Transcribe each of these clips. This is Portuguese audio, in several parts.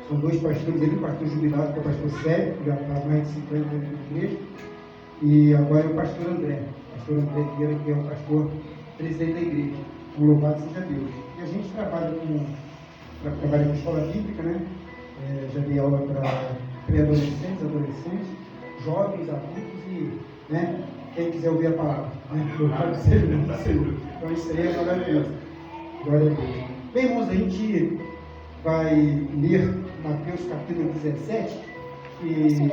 São dois pastores ali, o pastor jubilado, que é o pastor Sérgio, que já está há mais de 50 anos na igreja, e agora é o pastor André Vieira, que é o pastor presidente da igreja. Louvado seja Deus. E a gente trabalha com escola bíblica, né? Já dei aula para pré-adolescentes, adolescentes, jovens, adultos e, né, quem quiser ouvir a palavra, né? Louvado seja Deus, Senhor. Então isso aí é maravilhoso. Glória a Deus. Bem, irmãos, a gente vai ler Mateus capítulo 17, que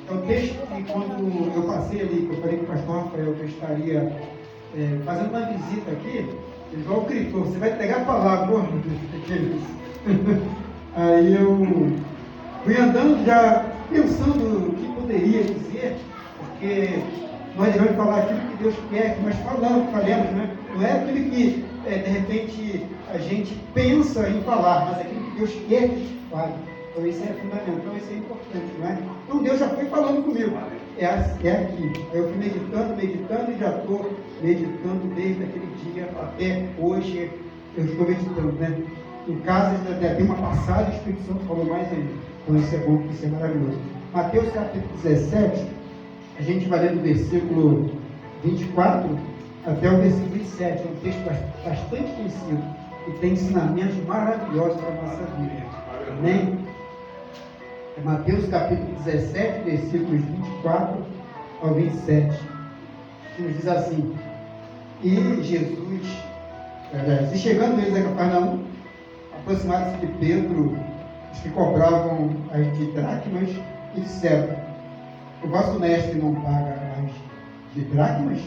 é um texto que quando eu passei ali, que eu falei com o pastor Rafael que eu estaria fazendo uma visita aqui, ele falou: gritou, você vai pegar a palavra, aí eu fui andando já pensando o que poderia dizer, porque nós devemos falar aquilo que Deus quer que nós falamos, né? Não é aquilo que de repente a gente pensa em falar, mas aquilo que Deus quer que a gente fale. Então isso é fundamental, isso é importante, não é? Então Deus já foi falando comigo. É aqui. Aí eu fui meditando e já estou meditando desde aquele dia até hoje. Eu estou meditando, né? Em casa tem uma passagem, o Espírito Santo falou mais ainda. Então isso é bom, isso é maravilhoso. Mateus capítulo 17, a gente vai ler do versículo 24 até o versículo 27. É um texto bastante conhecido e tem ensinamentos maravilhosos para a nossa vida. Amém? É Mateus capítulo 17, versículos 24 ao 27, que nos diz assim: E Jesus, e chegando eles a Cafarnaum, aproximaram-se de Pedro, os que cobravam as de dracmas, e disseram: O vosso mestre não paga as de dracmas?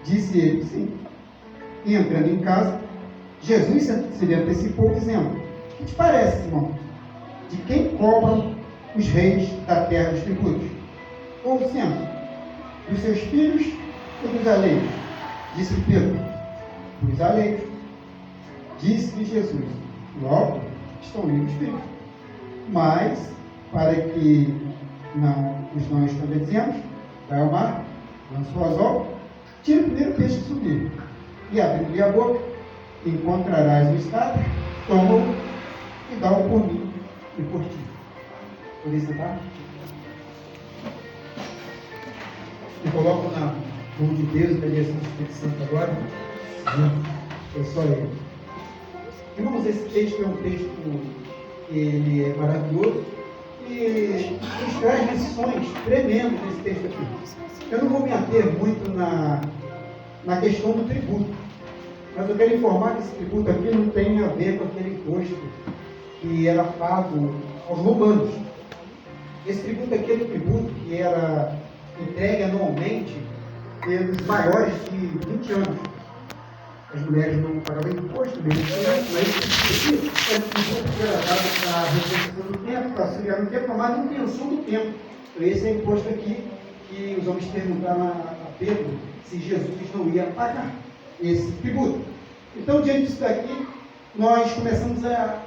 Disse ele: Sim. E entrando em casa, Jesus se lhe antecipou, dizendo: O que te parece, Simão? De quem cobram os reis da terra dos tributos? Ou sendo, dos seus filhos ou dos alheios? Disse Pedro: Dos alheios. Disse-lhe Jesus: Logo, estão livres os filhos. Mas, para que os não escandalizemos, vai ao mar, lança o anzol, tira o primeiro peixe que subir, e abre-lhe a boca, encontrarás o estado, toma-o e dá-o por mim e por ti. Por isso, tá? Me coloco na mão de Deus, da direção do Espírito Santo agora. É só ele. Irmãos, esse texto é um texto que ele é maravilhoso e nos traz lições tremendas nesse texto aqui. Eu não vou me ater muito na questão do tributo, mas eu quero informar que esse tributo aqui não tem a ver com aquele imposto que era pago aos romanos. Esse tributo aqui era um tributo que era entregue anualmente pelos maiores de 20 anos. As mulheres não pagavam imposto, mas esse tributo era um tributo que era dado para a reposição do tempo, para auxiliar no tempo, para a manutenção do tempo. Então esse é o imposto aqui que os homens perguntaram a Pedro se Jesus não ia pagar esse tributo. Então, diante disso daqui, nós começamos a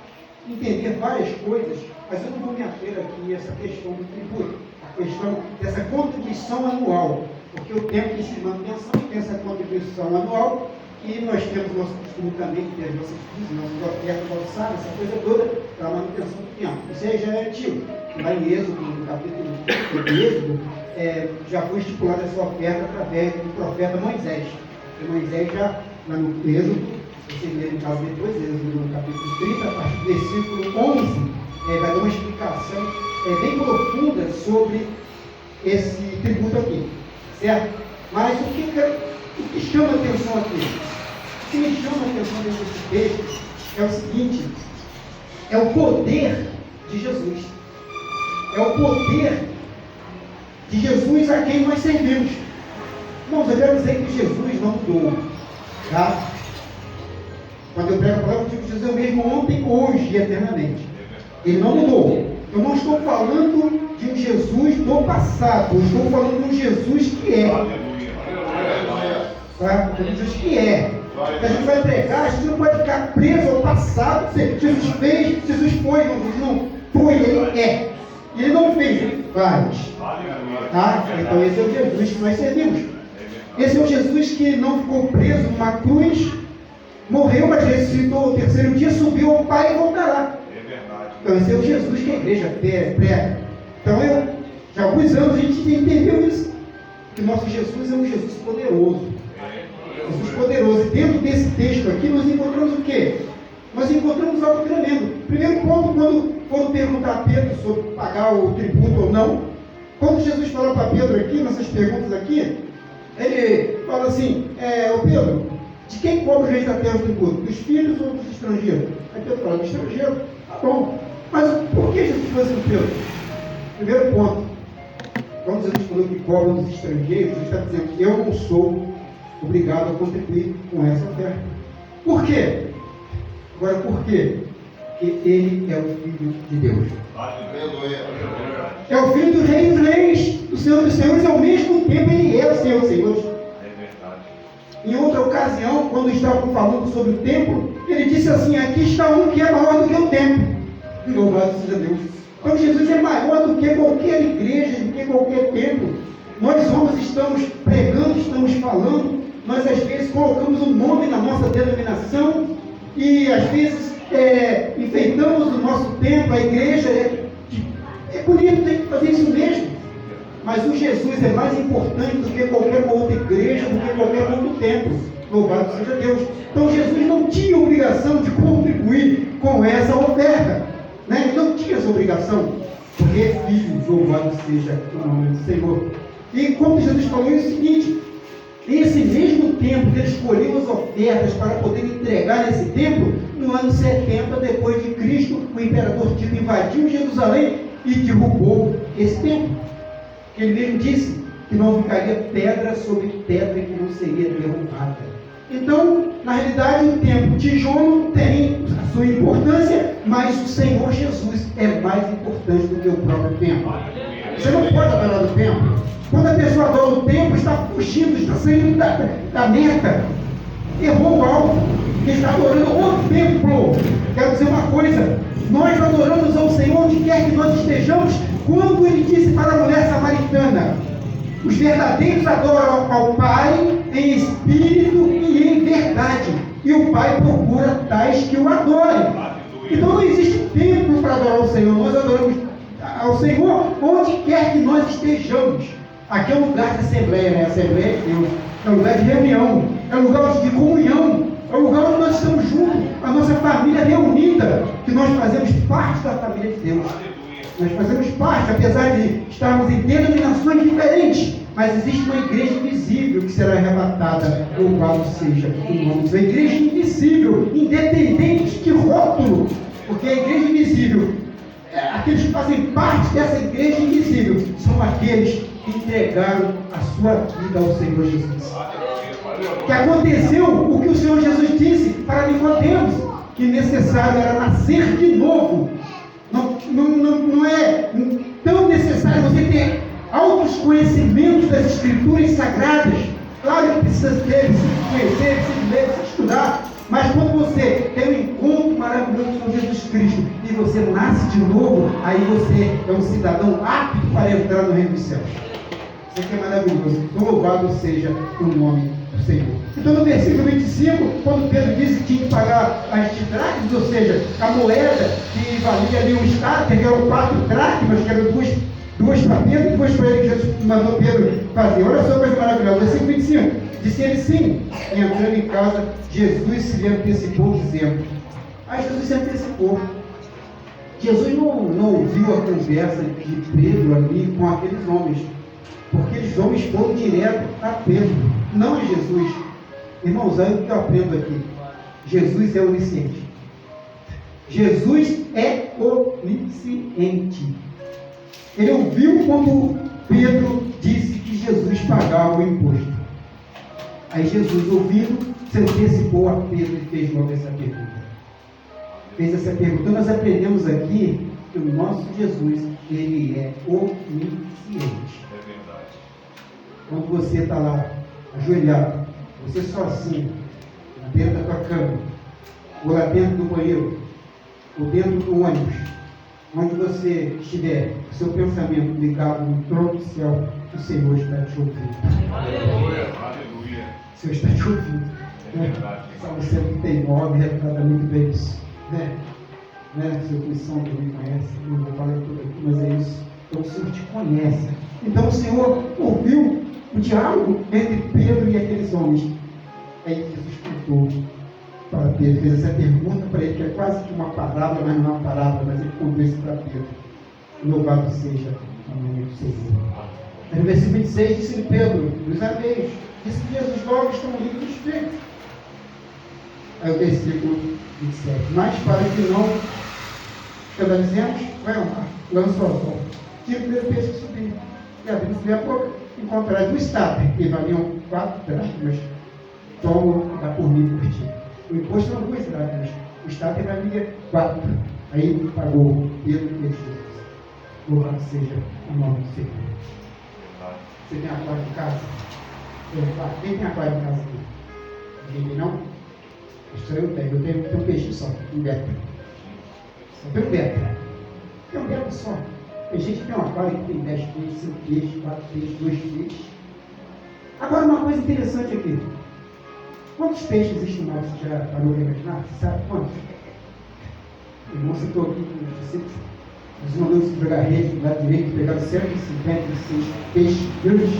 entender várias coisas, mas eu não vou me ater aqui a essa questão do tributo, a questão dessa contribuição anual, porque o tempo de manutenção tem essa contribuição anual e nós temos o nosso costume também de ter as nossas dívidas, nossas ofertas balsadas, essa coisa toda para a manutenção do tempo. Isso aí já é antigo. Lá em Êxodo, no capítulo de Êxodo, já foi estipulada essa oferta através do profeta Moisés. E Moisés já, lá no Êxodo, você lê no caso depois, no capítulo 30, a partir do versículo 11, vai dar uma explicação bem profunda sobre esse tributo aqui, certo? Mas o que chama a atenção aqui? O que me chama a atenção nesse texto é o seguinte: é o poder de Jesus. É o poder de Jesus a quem nós servimos. Irmãos, eu quero dizer que Jesus não mudou, tá? Quando eu prego a palavra, eu digo que Jesus é o mesmo ontem, hoje e eternamente. Ele não mudou. Eu não estou falando de um Jesus do passado, eu estou falando de um Jesus que é. Tá? De um Jesus que é. A gente vai pregar, a gente não pode ficar preso ao passado. Jesus fez, Jesus foi, não foi, ele é. E ele não fez, ele faz. Tá? Então esse é o Jesus que nós servimos. Esse é o Jesus que não ficou preso numa cruz, morreu, mas ressuscitou o terceiro dia, subiu ao Pai e voltará. Então, esse é o Jesus que a igreja prega. Então, já há alguns anos a gente entendeu isso, que nosso Jesus é um Jesus poderoso. Jesus poderoso. E dentro desse texto aqui, nós encontramos o quê? Nós encontramos algo tremendo. Primeiro ponto, quando foram perguntar a Pedro sobre pagar o tributo ou não, quando Jesus falou para Pedro aqui, nessas perguntas aqui, ele fala assim, ô Pedro, de quem cobra o rei da terra o tributo? Dos filhos ou dos estrangeiros? Aí Pedro fala, dos estrangeiros. Tá bom. Mas por que Jesus falou assim, Pedro? Primeiro ponto, quando Jesus falou que cobra dos estrangeiros, ele está dizendo que eu não sou obrigado a contribuir com essa oferta. Por quê? Agora, por quê? Porque ele é o Filho de Deus. É o Filho do Rei dos Reis, do Senhor dos Senhores, e ao mesmo tempo ele é o Senhor dos Senhores. Em outra ocasião, quando estavam falando sobre o templo, ele disse assim, aqui está um que é maior do que o templo. Louvado seja Deus. Então Jesus é maior do que qualquer igreja, do que qualquer templo. Nós homens estamos pregando, estamos falando, nós às vezes colocamos um nome na nossa denominação e às vezes enfeitamos o nosso templo, a igreja. É bonito, tem que fazer isso mesmo. Mas o Jesus é mais importante do que qualquer outra igreja, do que qualquer outro templo. Louvado seja Deus. Então Jesus não tinha obrigação de contribuir com essa oferta. Né? Ele não tinha essa obrigação, porque é filho, louvado seja o nome do Senhor. E como Jesus falou, é o seguinte, esse mesmo tempo que ele escolheu as ofertas para poder entregar nesse templo, no ano 70 depois de Cristo, o imperador Tito invadiu Jerusalém e derrubou esse templo. Ele mesmo disse que não ficaria pedra sobre pedra que não seria derrubada. Então, na realidade, o templo tijolo tem a sua importância, mas o Senhor Jesus é mais importante do que o próprio templo. Você não pode adorar o templo. Quando a pessoa adora o templo, está fugindo, está saindo da meta. Errou o alvo, está adorando o templo. Quero dizer uma coisa, nós adoramos ao Senhor onde quer que nós estejamos, quando ele disse para a mulher samaritana, os verdadeiros adoram ao Pai em espírito e em verdade, e o Pai procura tais que o adorem. Então não existe tempo para adorar o Senhor, nós adoramos ao Senhor onde quer que nós estejamos. Aqui é um lugar de assembleia, né? Assembleia de Deus, é um lugar de reunião, é um lugar de comunhão, é um lugar onde nós estamos juntos, a nossa família reunida, que nós fazemos parte da família de Deus. Nós fazemos parte, apesar de estarmos em denominações diferentes, mas existe uma igreja invisível que será arrebatada, louvado seja o nome de Deus. A igreja invisível, independente de rótulo, porque a igreja invisível, aqueles que fazem parte dessa igreja invisível, são aqueles que entregaram a sua vida ao Senhor Jesus. Que aconteceu o que o Senhor Jesus disse para Nicodemos, que necessário era nascer de novo. Não é tão necessário você ter altos conhecimentos das Escrituras sagradas. Claro que precisa ter, precisa conhecer, precisa ler, precisa estudar. Mas quando você tem um encontro maravilhoso com Jesus Cristo e você nasce de novo, aí você é um cidadão apto para entrar no reino dos céus. Isso aqui é maravilhoso. Louvado seja o nome do Senhor. Então no versículo 25, quando Pedro disse que tinha que pagar as dracmas, ou seja, a moeda que valia ali um estado, que eram 4 dracmas, que eram duas para Pedro, e 2 para ele, que Jesus mandou Pedro fazer. Olha só a coisa maravilhosa. Versículo 25. Disse ele sim, e entrando em casa, Jesus se lhe antecipou, dizendo. Aí Jesus se antecipou. Jesus não ouviu a conversa de Pedro ali com aqueles homens, porque aqueles homens foram direto a Pedro, não a Jesus. Irmãos, olha o que eu aprendo aqui. Jesus é onisciente. Jesus é onisciente. Ele ouviu quando Pedro disse que Jesus pagava o imposto. Aí Jesus, ouvindo, se antecipou a Pedro e fez logo essa pergunta. Fez essa pergunta. Nós aprendemos aqui que o nosso Jesus, ele é onisciente. É verdade. Quando você está lá, ajoelhado, você sozinho, na beira da tua cama, ou lá dentro do banheiro, ou dentro do ônibus, onde você estiver, o seu pensamento ligado no trono do céu, o Senhor está te ouvindo. Aleluia. Aleluia. O Senhor está te ouvindo. É verdade. Salmo 139 retrata muito bem isso. Né? né? Seu posição que me conhece, não vou falar tudo aqui, mas é isso. Então o Senhor te conhece. Então o Senhor ouviu o diálogo entre Pedro e aqueles homens. Aí Jesus contou para Pedro, fez essa pergunta para ele, que é quase que uma parábola, mas não é uma parábola, mas ele contou isso para Pedro. Louvado seja o nome do Senhor. Aí no versículo 26 disse-lhe Pedro, dos ameios, disse que Jesus logo estão livres do Espírito. Aí o versículo 27. Mas para que não escandalizemos, vai ao mar, lança ao sol. Tira o primeiro peixe que subiu. E abrindo-se a boca, encontraram no estádio, que valiam 4 dracmas. Tomo e dá por mim por ti. O imposto eram 2 dracmas. O estádio valia 4. Aí pagou Pedro e Jesus. Louvado seja o nome do Senhor. Você tem aquário em casa? Quem tem aquário em casa aqui? Ninguém não? Só eu tenho um peixe só, um beta. Só tem um beta. Tem um beta só. Tem gente que tem um aquário que tem 10 peixes, 5 peixes, 4 peixes, 2 peixes. Agora uma coisa interessante aqui. Quantos peixes existem no mar? Você já parou para imaginar? Você sabe quantos? O irmão citou aqui com os discípulos. Os mandou se jogar rede do lado direito, pegaram 156 peixes grandes.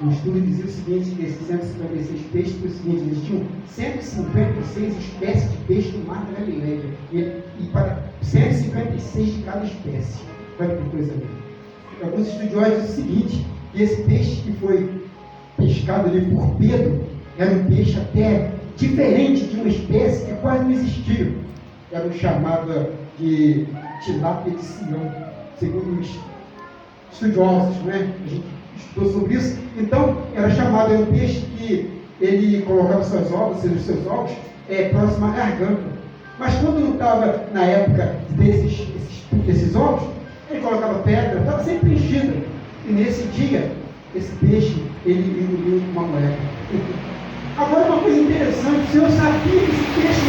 O estudo dizia o seguinte, que esses 156 peixes, foi o seguinte, eles tinham 156 espécies de peixe no mar da Galileia. E para 156 de cada espécie. Olha que coisa linda. Alguns estudiosos dizem o seguinte, que esse peixe que foi pescado ali por Pedro, era um peixe até diferente de uma espécie que quase não existia. Era o chamado de tilápia de Sião, segundo os estudiosos, né? A gente estudou sobre isso. Então, era chamado, era um peixe que ele colocava seus ovos, ou seja, os seus ovos, próximo à garganta. Mas quando não estava na época desses ovos, ele colocava pedra, estava sempre enchida. E nesse dia, esse peixe, ele engoliu uma moeda. Agora, uma coisa interessante, o Senhor sabia que esse peixe,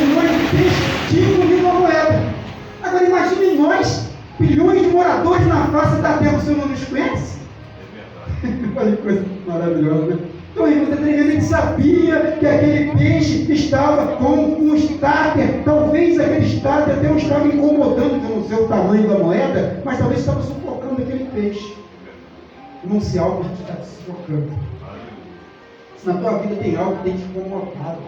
milhões de peixes, tinha engolido uma moeda. Agora, imagine nós, bilhões de moradores na face da terra, o Senhor não nos conhece? Olha que coisa maravilhosa, né? Então, irmãos, a gente sabia que aquele peixe estava com um estáter, talvez aquele estáter até não estava incomodando, que eu não sei o tamanho da moeda, mas talvez estava sufocando aquele peixe. Não se algo que está te sufocando. Se na tua vida tem algo que tem te incomodado,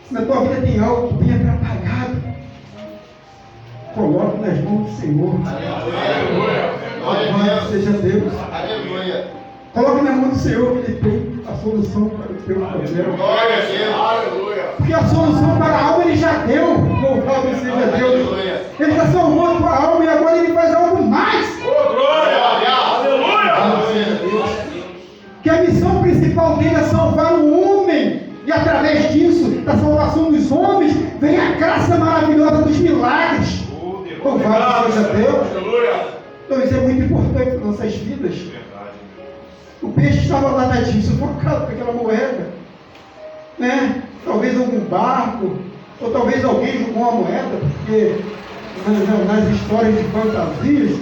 se na tua vida tem algo que tem atrapalhado, coloque nas mãos do Senhor. Louvado seja Deus. Aleluia. Coloque nas mãos do Senhor, que Ele tem a solução para o teu problema. Glória a Deus. Aleluia. Porque a solução para a alma Ele já deu. Louvado seja Deus. Ele já salvou a tua alma e agora Ele faz algo mais. Que a missão principal dele é salvar o homem, e através disso, da salvação dos homens, vem a graça maravilhosa dos milagres. Louvado seja Deus. Então isso é muito importante para nossas vidas. O peixe estava lá tadinho, sufocado com aquela moeda, né? Talvez algum barco, ou talvez alguém jogou uma moeda, porque nas histórias de fantasias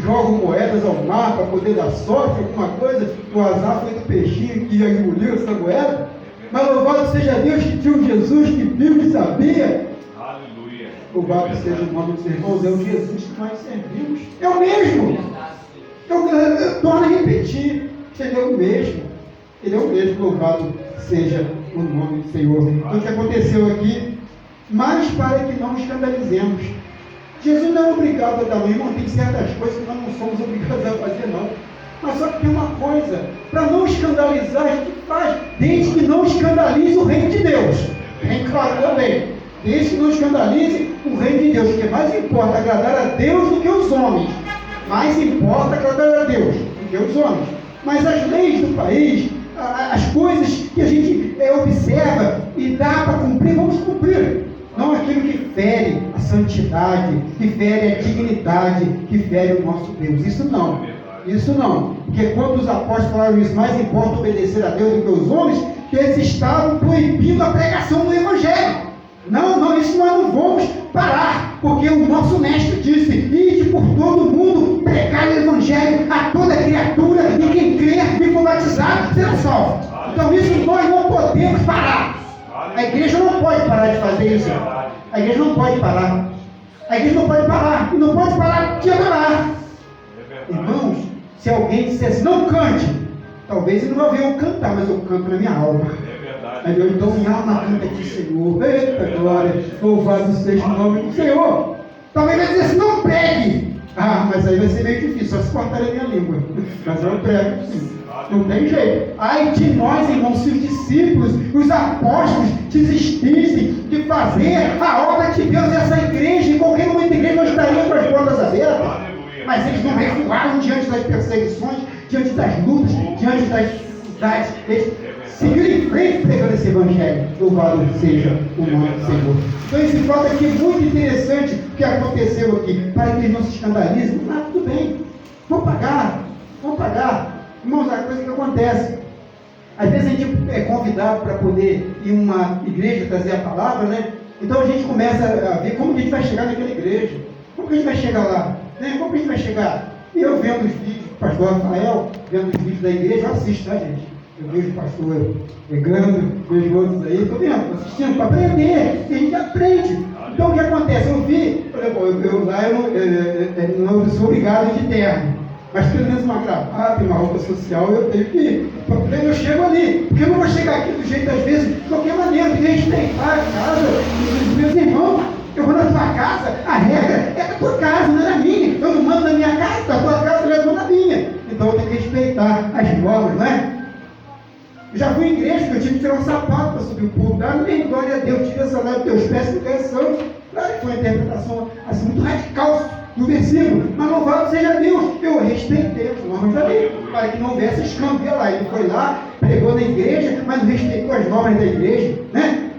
jogam moedas ao mar para poder dar sorte, alguma coisa. O azar foi do peixinho que engoliu essa moeda. Mas louvado seja Deus que tinha um Jesus que viu e sabia. Aleluia. Louvado seja o nome dos irmãos. É o Jesus que nós servimos. É o mesmo. Eu torno a repetir. Ele é o mesmo. Ele é o mesmo. Louvado seja o nome do Senhor. Então o que aconteceu aqui? Mas para que não escandalizemos. Jesus não é obrigado a dar mão, irmão. Tem certas coisas que nós não somos obrigados a fazer, não. Mas só que tem uma coisa, para não escandalizar, a gente faz, desde que não escandalize o reino de Deus. Bem claro também. Desde que não escandalize o reino de Deus, porque mais importa agradar a Deus do que os homens. Mais importa agradar a Deus do que os homens. Mas as leis do país, as coisas que a gente observa e dá para cumprir, vamos cumprir. Não aquilo que fere a santidade, que fere a dignidade, que fere o nosso Deus. Isso não. Isso não. Porque quando os apóstolos falaram isso, mais importa obedecer a Deus do que os homens, que eles estavam proibindo a pregação do Evangelho. Não, isso nós não vamos parar. Porque o nosso mestre disse, ide por todo mundo, pregar o Evangelho a toda criatura, e quem crer e for batizado será salvo. Então isso nós não podemos parar. A igreja não pode parar de fazer isso. A igreja não pode parar. A igreja não pode parar. E não pode parar de adorar. Irmãos, se alguém dissesse, não cante, talvez ele não vai ver eu cantar, mas eu canto na minha alma. Então minha alma canta aqui, Senhor. Eita glória, louvado seja o nome do Senhor. Talvez vai dizer assim, não pregue. Ah, mas aí vai ser meio difícil, só se cortar a minha língua. Mas eu prego sim. Não tem jeito. Ai de nós, irmãos, se os discípulos, os apóstolos desistissem de fazer a obra de Deus nessa igreja, em qualquer outra igreja nós estaríamos com as portas abertas. Mas eles não recuaram diante das perseguições, diante das lutas, diante das dificuldades. Eles seguiram em frente pregando esse evangelho. Louvado seja o nome do Senhor. Então esse fato aqui é muito interessante o que aconteceu aqui, para que eles não se escandalizem. Ah, tudo bem, vamos pagar. Irmãos, a coisa que acontece, às vezes a gente é convidado para poder ir em uma igreja trazer a palavra, né? Então a gente começa a ver como que a gente vai chegar naquela igreja, como que a gente vai chegar lá, né? Como que a gente vai chegar? E eu vendo os vídeos do pastor Rafael, vendo os vídeos da igreja, eu assisto, tá, gente? Eu vejo o pastor pregando, vejo outros aí, estou vendo, estou assistindo para aprender, e a gente aprende. Então o que acontece? Eu vi, por exemplo, eu não sou obrigado a ir de terno. Mas pelo menos uma gravata, uma roupa social, eu tenho que ir. Porque eu chego ali. Porque eu não vou chegar aqui do jeito, às vezes, de qualquer maneira. Porque a gente tem a casa, os meus irmãos. Eu vou na tua casa, a regra é da tua casa, não é da minha. Eu não mando na minha casa, da tua casa eu mando na minha. Então eu tenho que respeitar as normas, não é? Eu já fui em igreja, que eu tive que tirar um sapato para subir o púlpito. Amém, glória a Deus, tira essa lá dos teus pés, que é santo. Claro que foi uma interpretação assim, muito radical do versículo, mas louvado seja Deus. Eu respeitei as normas da lei, para que não houvesse escândalo lá. Ele foi lá, pregou na igreja, mas não respeitou as normas da igreja, né?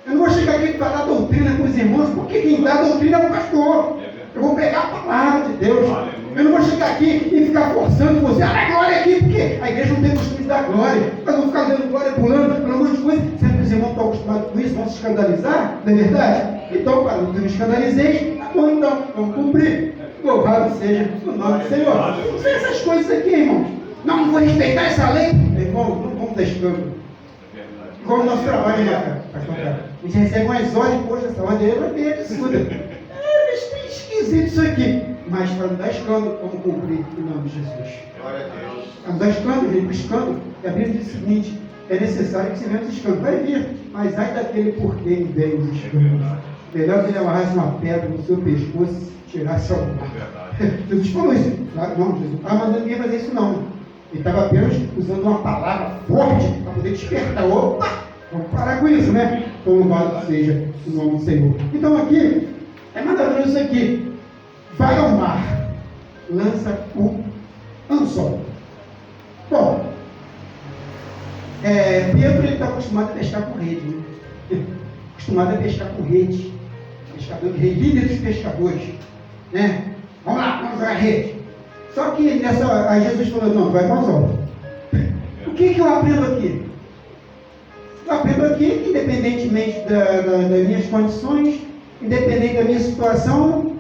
Eu não vou chegar aqui e falar doutrina com os irmãos, porque quem dá doutrina é o pastor. Eu vou pegar a palavra de Deus. Eu não vou chegar aqui e ficar forçando você, dá glória aqui, porque a igreja não tem costume de dar glória. Nós vamos ficar dando glória, pulando, falando um monte de coisa. Sempre que os irmãos estão acostumados com isso, vão se escandalizar, não é verdade? Então, para não me escandalizei, tá bom então, vamos cumprir. Louvado seja o nome do Senhor. Não sei essas coisas aqui, irmãos. Não vou respeitar essa lei. Irmão, não vamos dar escândalo. Igual o nosso trabalho, né, pastor cara? A gente recebe umas ordens, poxa, essa ordem é bem absurda. É esquisito isso aqui. Mas para não dar escândalo, vamos cumprir em nome de Jesus. Glória a Deus. Para não dar escândalo, gente, o escândalo, a Bíblia diz o seguinte: é necessário que se venha os escândalos. Vai vir, mas ai daquele por quem vem os escândalos. Melhor que ele amarrasse uma pedra no seu pescoço e tirasse ao mar. Jesus falou isso. Não, Jesus não estava mandando ninguém fazer isso, não. Ele estava apenas usando uma palavra forte para poder despertar. Opa! Vamos parar com isso, né? Então, louvado seja o nome do Senhor. Então, aqui, é mandado isso aqui. Vai ao mar, lança o anzol. Bom, Pedro está acostumado a pescar com rede, né? Acostumado a pescar com rede. Pescador de rede, líder dos pescadores, né? Vamos lá, vamos jogar rede. Só que aí Jesus falou, não, vai com anzol. O que eu aprendo aqui? Eu aprendo aqui que, independentemente das minhas condições, independente da minha situação,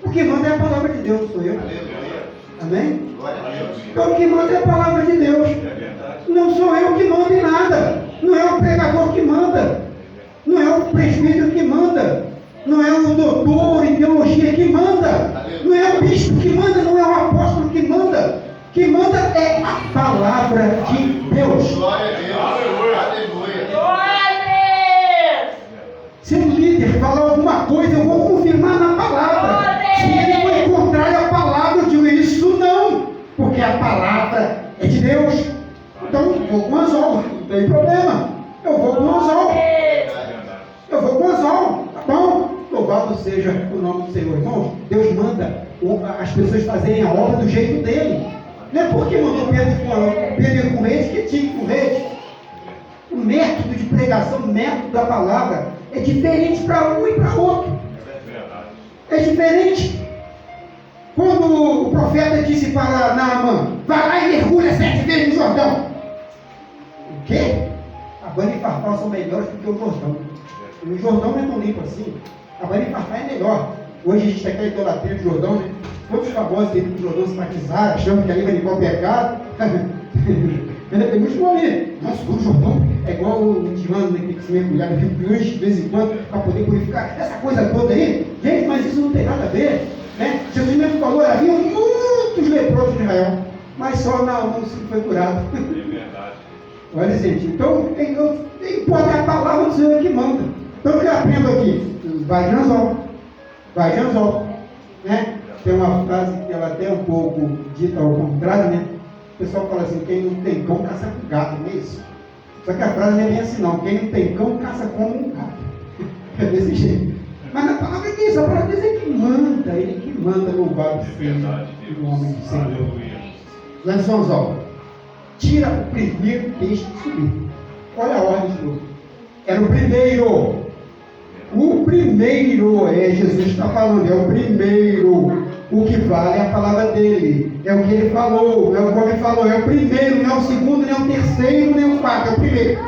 o que manda é a palavra de Deus, não sou eu. Amém? Glória a Deus. Então o que manda é a palavra de Deus. Não sou eu que mando em nada. Não é o pregador que manda. Não é o presbítero que manda. Não é o doutor em teologia que manda. Não é o bispo que manda. Não é o apóstolo que manda. Que manda é a palavra de Deus. Glória a Deus. Aleluia. Glória a Deus. Se o líder falar alguma coisa, eu vou confirmar na palavra. Se ele for contrário à palavra, eu digo isso não. Porque a palavra é de Deus. Então, vou com anzol. Não tem problema. Eu vou com anzol. Eu vou com anzol. Tá bom? Louvado seja o nome do Senhor. Irmãos, Deus manda as pessoas fazerem a obra do jeito dele. Não é porque mandou Pedro com rede que tinha com rede. O método de pregação, o método da palavra é diferente para um e para outro. É diferente. Quando o profeta disse para Naamã, vai lá e mergulha 7 vezes no Jordão. O quê? A banha e farpar são melhores do que o Jordão. O Jordão não é tão limpo assim. A banha e farpar é melhor. Hoje a gente tem aquela idolatria do Jordão, né? Quantos famosos tem do Jordão se batizaram, achando que ali vai limpar o pecado? Tem muitos que vão ali. Nossa, o Jordão é igual o anos, né, tem que se mergulhar no rio Grande de vez em quando para poder purificar. Essa coisa toda aí, gente, mas isso não tem nada a ver. Né? Jesus mesmo falou, havia muitos leprosos de Israel, mas só Naamã foi curado. É verdade. Olha, gente, então importa a palavra do Senhor que manda. Então o que eu aprendo aqui? Vai de anzol. Vai de anzol. Né? Tem uma frase que ela até é um pouco dita ao contrário, né? O pessoal fala assim, quem não tem cão caça com gato, não é isso? Só que a frase não é bem assim não, quem não tem cão caça como um gato. É desse jeito. Mas na palavra é isso, a palavra diz que manda, ele que manda, louvado É seja verdade, o Deus. nome do Senhor. Aleluia. Lança o anzol. Tira o primeiro peixe que subir. Olha a ordem de novo. Era o primeiro. O primeiro, Jesus está falando, é o primeiro. O que vale é a palavra dele. É o que ele falou, não é o que ele falou. É o primeiro, não é o segundo, nem o terceiro, nem o quarto. É o primeiro.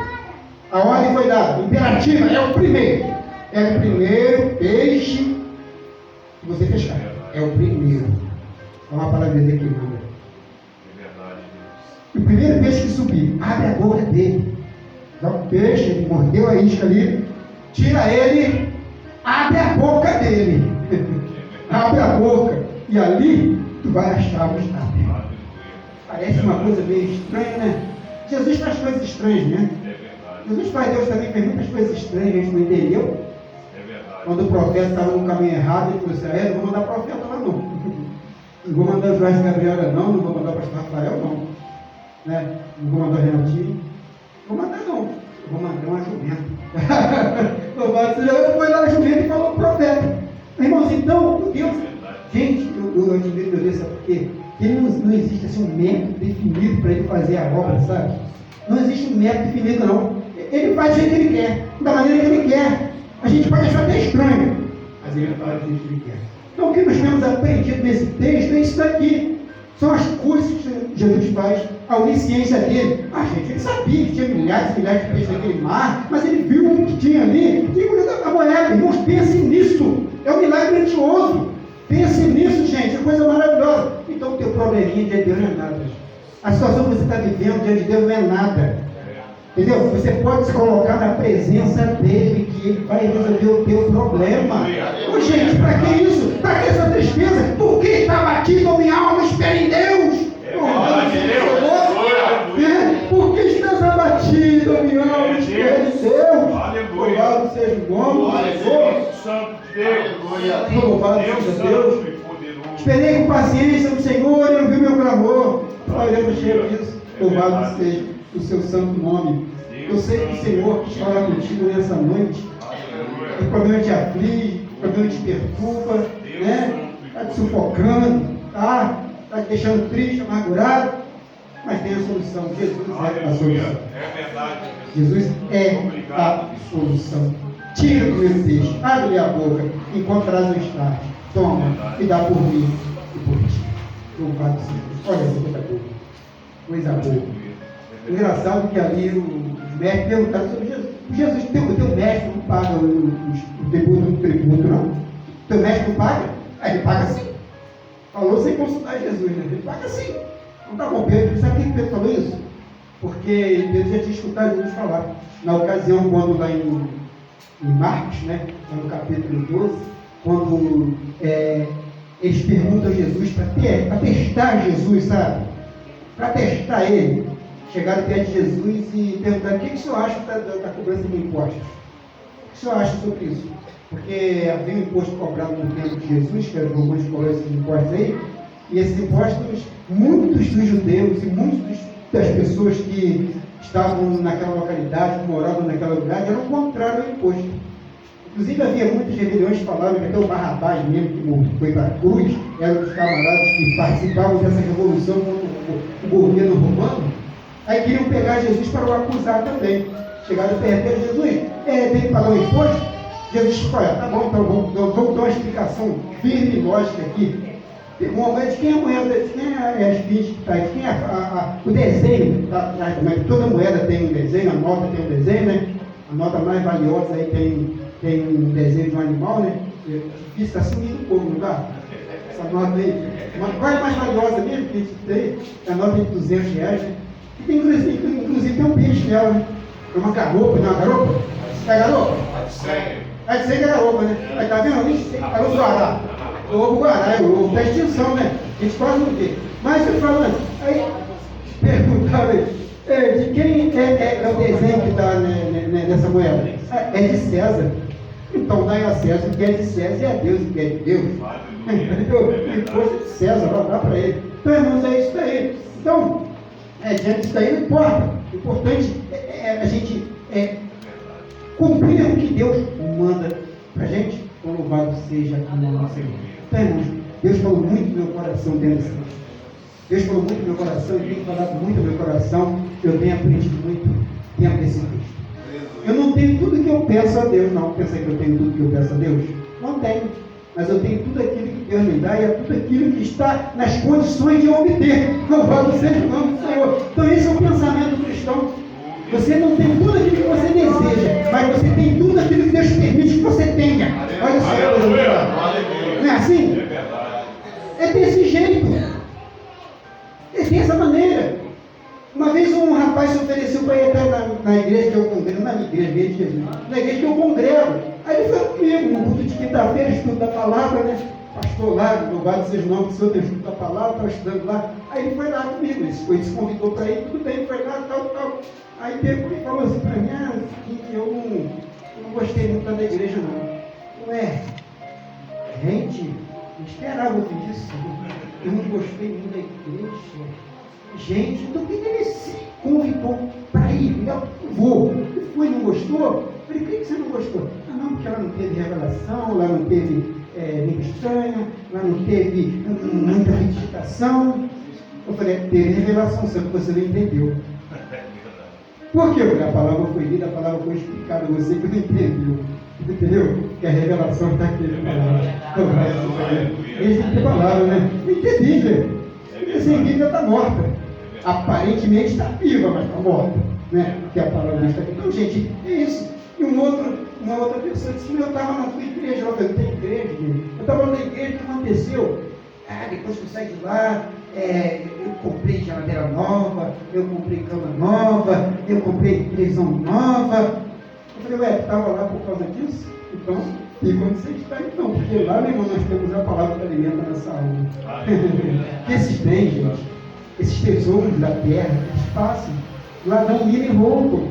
A ordem foi dada. Imperativa, é o primeiro. É o primeiro peixe que você fechar. É o primeiro. É uma palavra dele que manda. É verdade, Deus. O primeiro peixe que subir, abre a boca dele. Dá um peixe, ele mordeu a isca ali, tira ele, abre a boca dele. Abre a boca. E ali tu vai achar a mostarda. Aleluia. Parece uma coisa meio estranha, né? Jesus faz coisas estranhas, né? É verdade. Jesus faz, Deus também fez muitas coisas estranhas, a gente não entendeu. É verdade. Quando o profeta estava no caminho errado, ele falou assim, não vou mandar profeta lá não. Não vou mandar o Joás Gabriela não vou mandar o pastor Rafael não. Né? Não vou mandar o Renatinho. Não vou mandar não. Eu vou mandar uma jumenta. Louvado seja Deus, foi lá a jumenta e falou o profeta. Irmãos, então, Deus, gente, eu admiro Deus, sabe por quê? Ele não existe assim, um método definido para ele fazer a obra, sabe? Não existe um método definido não. Ele faz do jeito que ele quer, da maneira que ele quer. A gente pode achar até estranho, mas ele faz do jeito que ele quer. Então o que nós temos aprendido nesse texto é isso daqui. São as coisas que Jesus faz, a onisciência dele. Gente, ele sabia que tinha milhares e milhares de peixes naquele mar, mas ele viu um que tinha ali e engoliu a moeda. Irmãos, pensem nisso. É um milagre grandioso. Pense nisso, gente, é coisa maravilhosa. Então o teu probleminha diante de Deus não é nada. A situação que você está vivendo diante de Deus não é nada. Entendeu? Você pode se colocar na presença dele, que ele vai resolver o teu problema. Ô, gente, para que isso? Para que essa tristeza? Por que está batido a minha alma? Espera em Deus. Por que estás abatido a minha alma? Espera em Deus. Louvado seja o nome do Senhor. Santo Deus. Louvado seja Deus. Esperei com paciência no Senhor e ouviu meu clamor. Olha, eu cheio disso. Louvado seja o seu santo nome. Eu sei que o Senhor quis falar contigo nessa noite. O problema te aflige, o problema te perturba, né? Está te sufocando, tá te deixando triste, amargurado. Mas tem a solução. Jesus é a solução. É verdade. Jesus é a solução. Tira do meu peixe, abre a boca, encontrarás o estágio. Toma e dá por mim e por ti. Louvado seja Deus. Olha essa coisa boa. Coisa boa. Engraçado que ali os mestres perguntaram sobre Jesus. Jesus, teu mestre não paga o tributo, não? O teu mestre não paga? Ele paga sim. Falou sem consultar Jesus, né? Ele paga sim. Não está com Pedro. Sabe por que Pedro falou isso? Porque Pedro já tinha escutado Jesus falar. Na ocasião, quando lá em Marcos, né? Lá no capítulo 12, quando eles perguntam a Jesus para testar Jesus, sabe? Para testar ele. Chegaram perto de Jesus e perguntaram: o que o senhor acha da cobrança de impostos? O que o senhor acha sobre isso? Porque havia um imposto cobrado no tempo de Jesus, que era o romanos que cobravam esses impostos aí, e esses impostos, muitos dos judeus e muitas das pessoas que estavam naquela localidade, que moravam naquela lugar, eram contrários ao imposto. Inclusive havia muitas rebeliões que falavam que até o Barrabás mesmo, que foi para a cruz, eram os camaradas que participavam dessa revolução contra o governo romano. Aí queriam pegar Jesus para o acusar também. Chegaram perto de Jesus, tem que pagar o imposto? Jesus disse: olha, tá bom, então vamos dar uma explicação firme e lógica aqui. Pegou uma moeda, de quem é a moeda, de quem é as fichas que está aí, de quem é o desenho está atrás da moeda. Toda moeda tem um desenho, a nota tem um desenho, né? A nota mais valiosa aí tem um desenho de um animal, né? Isso está sumindo um pouco, não está? Essa nota aí. Qual é a mais valiosa mesmo que a gente tem? A nota de R$200, né? E tem, inclusive tem um peixe nela, né? É uma garopa, não é uma garopa? É garopa? Sério. Aí você que é garopa, né? Aí tá vendo? Aí o Guará. O ovo Guará é o ovo da extinção, né? A gente quase não vê. Mas eu falando, aí perguntaram aí, de quem é o desenho que está nessa moeda? É de César. Então dá a César o que é de César e a Deus o que é de Deus. Aleluia. Imposto de César, vai dar para ele. Então, irmãos, é isso daí. Então, diante disso daí não importa. O importante é a gente cumprir o que Deus manda para a gente. Então, louvado seja o nosso Senhor. Então, irmãos, Deus falou muito no meu coração dentro desse texto. Deus falou muito no meu coração, Ele tem falado muito no meu coração. Eu tenho aprendido muito dentro desse texto. Eu não tenho tudo que eu peço a Deus, não. Pensa que eu tenho tudo que eu peço a Deus? Não tenho. Mas eu tenho tudo aquilo que Deus me dá e é tudo aquilo que está nas condições de obter. Louvado seja o nome do Senhor. Então esse é o pensamento cristão. Você não tem tudo aquilo que você deseja, mas você tem tudo aquilo que Deus permite que você tenha. Olha só. Não é assim? É verdade. É desse jeito. É dessa maneira. Uma vez um rapaz se ofereceu para ir até na igreja que eu congrego, na igreja de Jesus, na igreja que eu congrego. Aí ele foi comigo, no culto de quinta-feira, estudo da palavra, né? Pastor lá, louvado seja o nome do Senhor, tem estudo da palavra, estava estudando lá. Aí ele foi lá comigo, ele se convidou para ir, tudo bem, foi lá, tal. Aí pegou e falou assim para mim, eu não gostei muito da igreja não. Ué, gente, não esperava ouvir isso. Eu não gostei muito da igreja. Gente, então por que ele se convidou para ir? Eu vou. E foi, não gostou? Eu falei, por que você não gostou? Não, porque ela não teve revelação, lá não teve língua estranha, lá não teve muita meditação. Eu falei, teve revelação, só que você não entendeu. Por quê? Porque a palavra foi lida, a palavra foi explicada, você que não entendeu. Entendeu? Que a revelação está aqui na palavra. Eles têm que ter palavra, né? Tem que ter Bíblia. Porque sem Bíblia está morta. Aparentemente está viva, mas está morta. Né? Porque a palavra está aqui. Então, gente, é isso. E uma outra pessoa disse, eu estava na tua igreja. Eu falei, não tem igreja, gente. Eu estava na igreja, o que aconteceu? Depois que eu saí de lá, eu comprei geladeira nova, eu comprei cama nova, eu comprei televisão nova. Eu falei, tu estava lá por causa disso? Então, e quando você está então, porque lá, meu irmão, nós temos a palavra que alimenta nossa alma. Esses bens, gente, esses tesouros da terra, eles passam. Lá dão mina e roubo.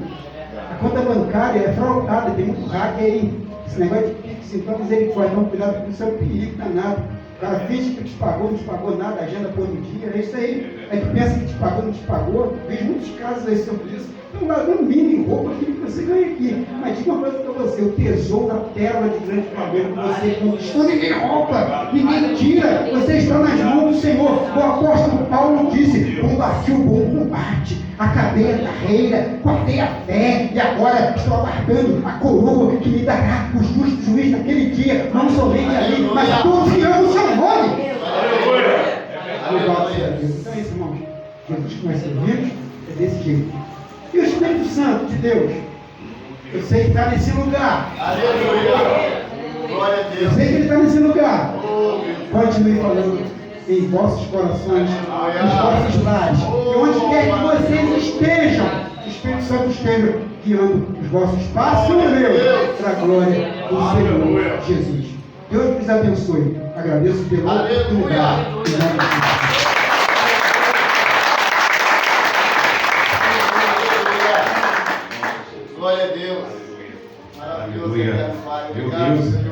A conta bancária é fraudada, tem muito hacker aí. Esse negócio de Pix, então, misericórdia, então, cuidado com isso, é um perigo danado. O cara finge que te pagou, não te pagou nada, agenda por um dia, é isso aí. Aí tu pensa que te pagou, não te pagou. Vejo muitos casos aí sobre isso. Então, lá no mínimo roubo aquilo que você ganha aqui. Mas diga uma coisa para você: o tesouro da pérola de grande valor que você conquistou, ninguém rouba, ninguém tira. Você está nas mãos do Senhor. O apóstolo Paulo disse: combati o bom combate, acabei a carreira, guardei a fé, e agora estou aguardando a coroa que me dará o justo juiz naquele dia, não somente a mim, mas a todos que amam o seu nome. Louvado seja Deus. Então é isso, irmãos. Jesus que nós servimos é desse jeito. E o Espírito Santo de Deus? Eu sei que está nesse lugar. Aleluia. Glória a Eu Deus. sei que ele está nesse lugar. Oh, meu Deus. Continue falando em vossos corações, nos vossos lares, e onde quer que vocês estejam, o Espírito Santo esteja guiando os vossos passos, meu, para a glória do Senhor Jesus. Deus vos abençoe. Agradeço pela oportunidade. Glória a Deus. Maravilhoso. Aleluia. Pai. Meu Obrigado, Deus. Senhor.